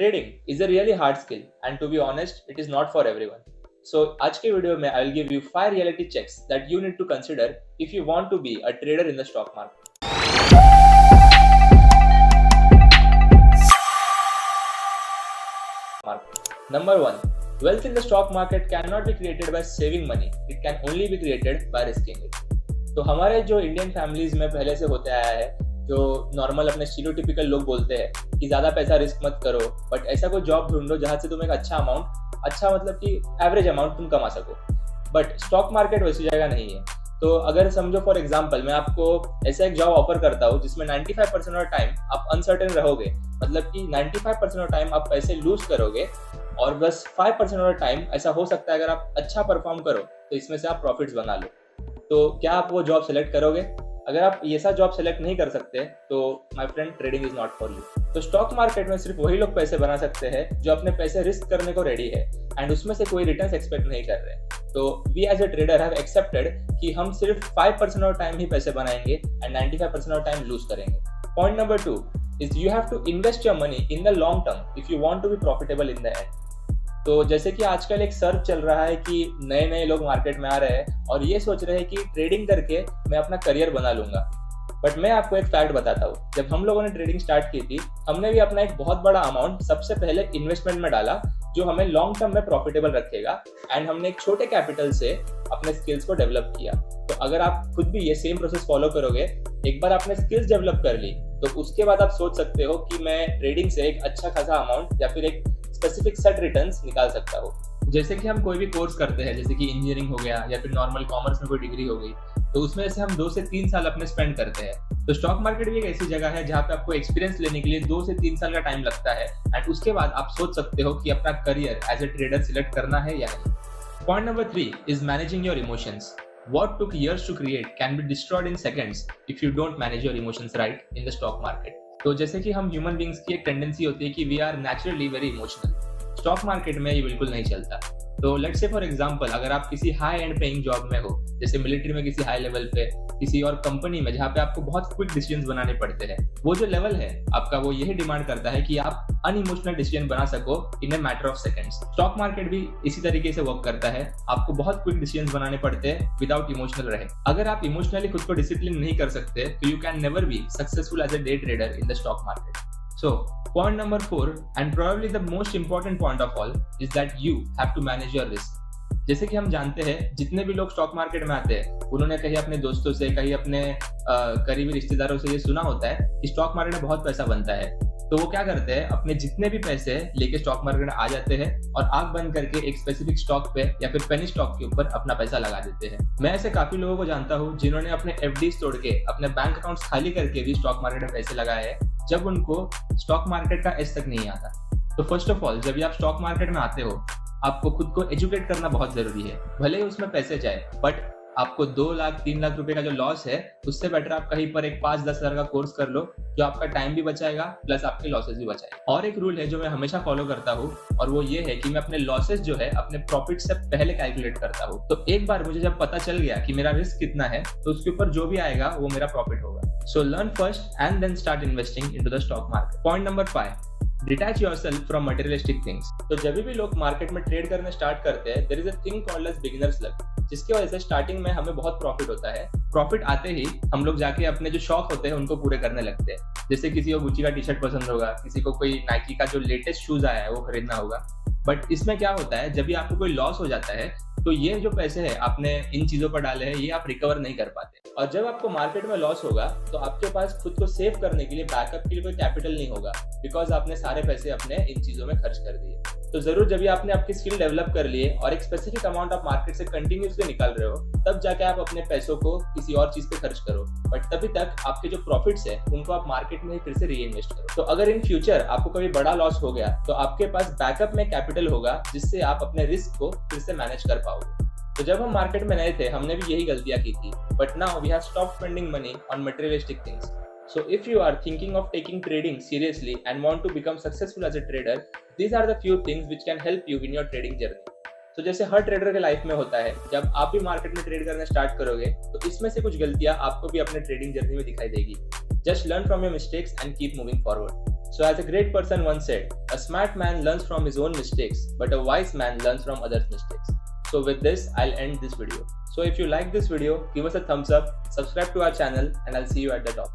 Trading is a really hard skill and to be honest, it is not for everyone. So आज के video में I will give you 5 reality checks that you need to consider if you want to be a trader in the stock market. Number 1. Wealth in the stock market cannot be created by saving money. It can only be created by risking it. तो हमारे जो Indian families में पहले से होते आया है, जो नॉर्मल अपने स्टीरियोटिपिकल लोग बोलते हैं कि ज्यादा पैसा रिस्क मत करो, बट ऐसा कोई जॉब ढूंढो जहां से तुम एक अच्छा मतलब कि एवरेज अमाउंट तुम कमा सको. बट स्टॉक मार्केट वैसी जगह नहीं है. तो अगर समझो फॉर एग्जांपल मैं आपको ऐसा एक जॉब ऑफर करता हूँ जिसमें 95% ऑफ टाइम आप अनसर्टेन रहोगे, मतलब कि 95% ऑफ टाइम आप पैसे लूज करोगे और बस 5% ऑफ टाइम ऐसा हो सकता है अगर आप अच्छा परफॉर्म करो तो इसमें से आप प्रॉफिट्स बना लो. तो क्या आप वो जॉब सेलेक्ट करोगे? अगर आप ये सा जॉब सेलेक्ट नहीं कर सकते तो my friend, trading is not for you. तो स्टॉक मार्केट में सिर्फ वही लोग पैसे बना सकते हैं जो अपने पैसे रिस्क करने को रेडी है एंड उसमें से कोई रिटर्न्स एक्सपेक्ट नहीं कर रहे. तो we as a trader have accepted कि हम सिर्फ 5% ऑफ टाइम ही पैसे बनाएंगे एंड 95% ऑफ टाइम लूज करेंगे. Point number 2 is you have to invest your money in the long term if you want to be profitable in the end. तो जैसे कि आजकल एक सर्च चल रहा है कि नए लोग मार्केट में आ रहे हैं और ये सोच रहे हैं कि ट्रेडिंग करके मैं अपना करियर बना लूंगा. बट मैं आपको एक फैक्ट बताता हूँ, जब हम लोगों ने ट्रेडिंग स्टार्ट की थी हमने भी अपना एक बहुत बड़ा अमाउंट सबसे पहले इन्वेस्टमेंट में डाला जो हमें लॉन्ग टर्म में प्रॉफिटेबल रखेगा एंड हमने एक छोटे कैपिटल से अपने स्किल्स को डेवलप किया. तो अगर आप खुद भी ये सेम प्रोसेस फॉलो करोगे, एक बार आपने स्किल्स डेवलप कर ली तो उसके बाद आप सोच सकते हो कि मैं ट्रेडिंग से एक अच्छा खासा अमाउंट या फिर एक स्पेसिफिक सेट रिटर्न्स निकाल सकता हूँ. जैसे कि हम कोई भी कोर्स करते हैं, जैसे कि इंजीनियरिंग हो गया या फिर नॉर्मल कॉमर्स में कोई डिग्री हो गई, तो उसमें से हम 2 से 3 साल अपने स्पेंड करते हैं. तो स्टॉक मार्केट भी एक ऐसी जगह है जहाँ पे आपको एक्सपीरियंस लेने के लिए 2 से 3 साल का टाइम लगता है एंड उसके बाद आप सोच सकते हो कि अपना career as a trader select करना है या नहीं. Point number 3 is managing your emotions. What took years to create can be destroyed in seconds if you don't manage your emotions right in the stock market. तो जैसे कि हम human beings की एक टेंडेंसी होती है कि we are naturally very emotional. Stock market में ये बिल्कुल नहीं चलता. तो लेट्स से फॉर एग्जांपल अगर आप किसी हाई एंड पेइंग जॉब में हो, जैसे मिलिट्री में किसी हाई लेवल पे, किसी और कंपनी में जहाँ पे आपको बहुत क्विक डिसीजंस बनाने पड़ते हैं, वो जो लेवल है आपका वो यही डिमांड करता है कि आप अनइमोशनल डिसीजन बना सको in a matter of seconds. Stock market भी इसी तरीके से वर्क करता है. आपको बहुत क्विक डिसीजंस बनाने पड़ते हैं विदाउट इमोशनल रहे. अगर आप इमोशनली खुद को डिसिप्लिन नहीं कर सकते तो you can never be successful as a day trader in the stock market. So, point number 4 and probably the most important point of all is that you have to manage your risk. जैसे कि हम जानते हैं जितने भी लोग stock market में आते हैं उन्होंने कहीं अपने दोस्तों से, कहीं अपने करीबी रिश्तेदारों से ये सुना होता है कि स्टॉक मार्केट में बहुत पैसा बनता है. तो वो क्या करते हैं, अपने जितने भी पैसे लेके स्टॉक मार्केट में आ जाते हैं और आंख बंद करके एक स्पेसिफिक स्टॉक पे या फिर पेनी स्टॉक के ऊपर अपना पैसा लगा देते हैं. मैं ऐसे काफी लोगों को जानता हूँ जिन्होंने अपने एफडीज तोड़ के, अपने बैंक अकाउंट्स खाली करके भी स्टॉक मार्केट में पैसे लगाए हैं जब उनको स्टॉक मार्केट का एस तक नहीं आता. तो फर्स्ट ऑफ ऑल, जब भी आप स्टॉक मार्केट में आते हो आपको खुद को एजुकेट करना बहुत जरूरी है. भले ही उसमें पैसे जाए, बट आपको 2 लाख 3 लाख रुपए का जो लॉस है उससे बेटर आप कहीं पर एक 5-10 हजार का कोर्स कर लो जो आपका टाइम भी बचाएगा प्लस आपके लॉसेस भी बचाएगा. और एक रूल है जो मैं हमेशा फॉलो करता हूँ और वो ये है कि मैं अपने लॉसेस जो है अपने प्रॉफिट से पहले कैलकुलेट करता हूँ. तो एक बार मुझे जब पता चल गया कि मेरा रिस्क कितना है तो उसके ऊपर जो भी आएगा वो मेरा प्रॉफिट होगा. So learn first and then start investing into the stock market. Point number 5, detach yourself from materialistic things. तो जब भी लोग मार्केट में ट्रेड करने स्टार्ट करते हैं, there is a thing called as beginners luck, जिसकी वजह से स्टार्टिंग में हमें बहुत प्रॉफिट होता है. प्रॉफिट आते ही हम लोग जाके अपने जो शौक होते हैं उनको पूरे करने लगते हैं. जैसे किसी को गुच्ची का टी शर्ट पसंद होगा, किसी को कोई नाइकी का जो लेटेस्ट शूज आया है वो खरीदना होगा. बट इसमें क्या होता है, जब भी आपको कोई लॉस हो जाता है तो ये जो पैसे हैं आपने इन चीजों पर डाले हैं ये आप रिकवर नहीं कर पाते. और जब आपको मार्केट में लॉस होगा तो आपके पास खुद को सेव करने के लिए, बैकअप के लिए कोई कैपिटल नहीं होगा, बिकॉज आपने सारे पैसे अपने इन चीजों में खर्च कर दिए. तो जरूर जब भी आपने आपकी स्किल डेवलप कर लिए और एक स्पेसिफिक अमाउंट आप मार्केट से कंटिन्यूसली निकाल रहे हो, तब जाके आप अपने पैसों को किसी और चीज पे खर्च करो. बट तभी तक आपके जो प्रॉफिट्स है उनको आप मार्केट में फिर से री-इन्वेस्ट करो. तो अगर इन फ्यूचर आपको कभी बड़ा लॉस हो गया तो आपके पास बैकअप में कैपिटल होगा जिससे आप अपने रिस्क को फिर से मैनेज कर पाओगे. तो जब हम मार्केट में नए थे हमने भी यही गलतियां की थी, but now we have stopped spending money on materialistic things. So if you are thinking of taking trading seriously and want to become successful as a trader, these are the few things which can help you in your trading journey. So जैसे हर trader के life में होता है, जब आप भी market में trade करना स्टार्ट करोगे तो इसमें से कुछ गलतियां आपको भी अपने ट्रेडिंग जर्नी में दिखाई देगी. Just learn from your mistakes and keep moving forward. So as a great person once said, a smart man learns from his own mistakes, but a wise man learns from others' mistakes. So with this, I'll end this video. So if you like this video, give us a thumbs up, subscribe to our channel, and I'll see you at the top.